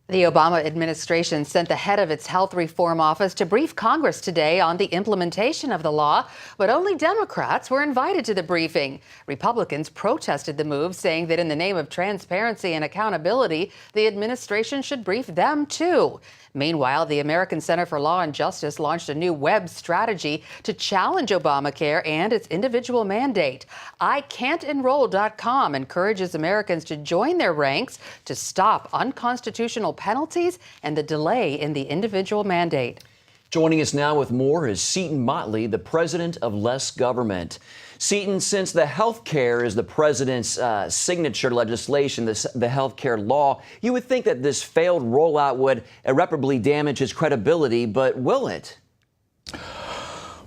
The Obama administration sent the head of its health reform office to brief Congress today on the implementation of the law, but only Democrats were invited to the briefing. Republicans protested the move, saying that in the name of transparency and accountability, the administration should brief them too. Meanwhile, the American Center for Law and Justice launched a new web strategy to challenge Obamacare and its individual mandate. ICan'tEnroll.com encourages Americans to join their ranks to stop unconstitutional penalties and the delay in the individual mandate. Joining us now with more is Seton Motley, the president of Less Government. Seton, since the health care is the president's signature legislation, the health care law, you would think that this failed rollout would irreparably damage his credibility, but will it?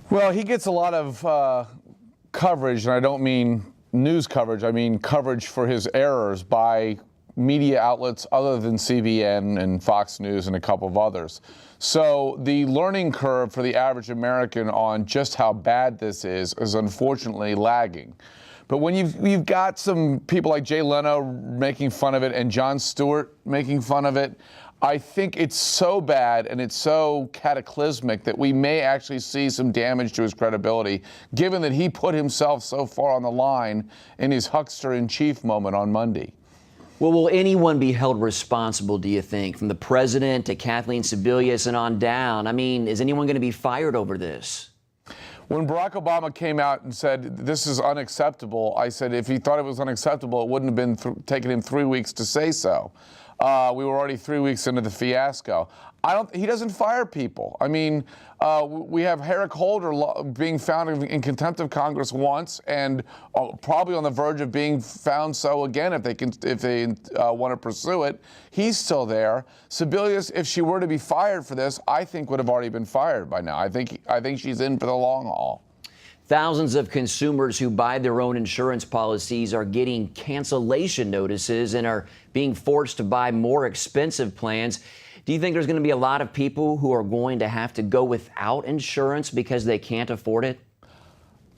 Well, he gets a lot of coverage, and I don't mean news coverage. I mean coverage for his errors by media outlets other than CBN and Fox News and a couple of others. So the learning curve for the average American on just how bad this is unfortunately lagging. But when you've got some people like Jay Leno making fun of it and Jon Stewart making fun of it, I think it's so bad and it's so cataclysmic that we may actually see some damage to his credibility, given that he put himself so far on the line in his huckster-in-chief moment on Monday. Well, will anyone be held responsible, do you think, from the president to Kathleen Sebelius and on down? I mean, is anyone going to be fired over this? When Barack Obama came out and said, this is unacceptable, I said if he thought it was unacceptable, it wouldn't have been taking him 3 weeks to say so. We were already 3 weeks into the fiasco. He doesn't fire people. I mean, we have Herrick Holder being found in contempt of Congress once, and probably on the verge of being found so again if they want to pursue it. He's still there. Sebelius, if she were to be fired for this, I think would have already been fired by now. I think she's in for the long haul. Thousands of consumers who buy their own insurance policies are getting cancellation notices and are being forced to buy more expensive plans. Do you think there's going to be a lot of people who are going to have to go without insurance because they can't afford it?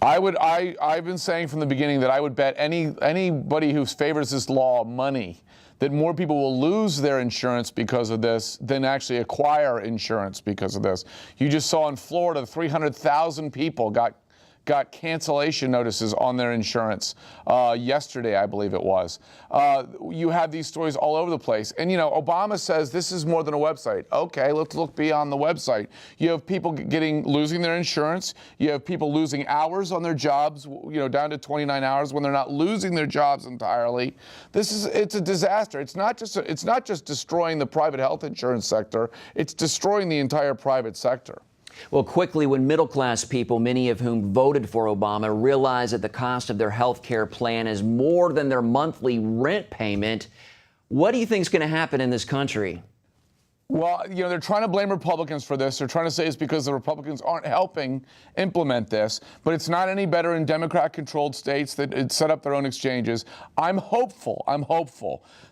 I've been saying from the beginning that I would bet anybody who favors this law money that more people will lose their insurance because of this than actually acquire insurance because of this. You just saw in Florida, 300,000 people got cancellation notices on their insurance yesterday, I believe it was. You have these stories all over the place. And, you know, Obama says this is more than a website. Okay, let's look beyond the website. You have people losing their insurance. You have people losing hours on their jobs, you know, down to 29 hours when they're not losing their jobs entirely. It's a disaster. It's not just destroying the private health insurance sector. It's destroying the entire private sector. Well, quickly, when middle-class people, many of whom voted for Obama, realize that the cost of their health care plan is more than their monthly rent payment, what do you think is going to happen in this country? Well, you know, they're trying to blame Republicans for this. They're trying to say it's because the Republicans aren't helping implement this. But it's not any better in Democrat-controlled states that set up their own exchanges. I'm hopeful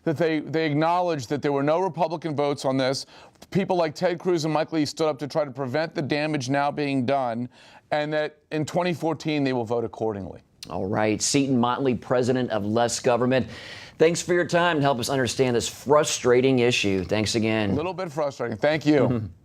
that they acknowledge that there were no Republican votes on this. People like Ted Cruz and Mike Lee stood up to try to prevent the damage now being done, and that in 2014 they will vote accordingly. All right. Seton Motley, president of Less Government. Thanks for your time to help us understand this frustrating issue. Thanks again. A little bit frustrating. Thank you.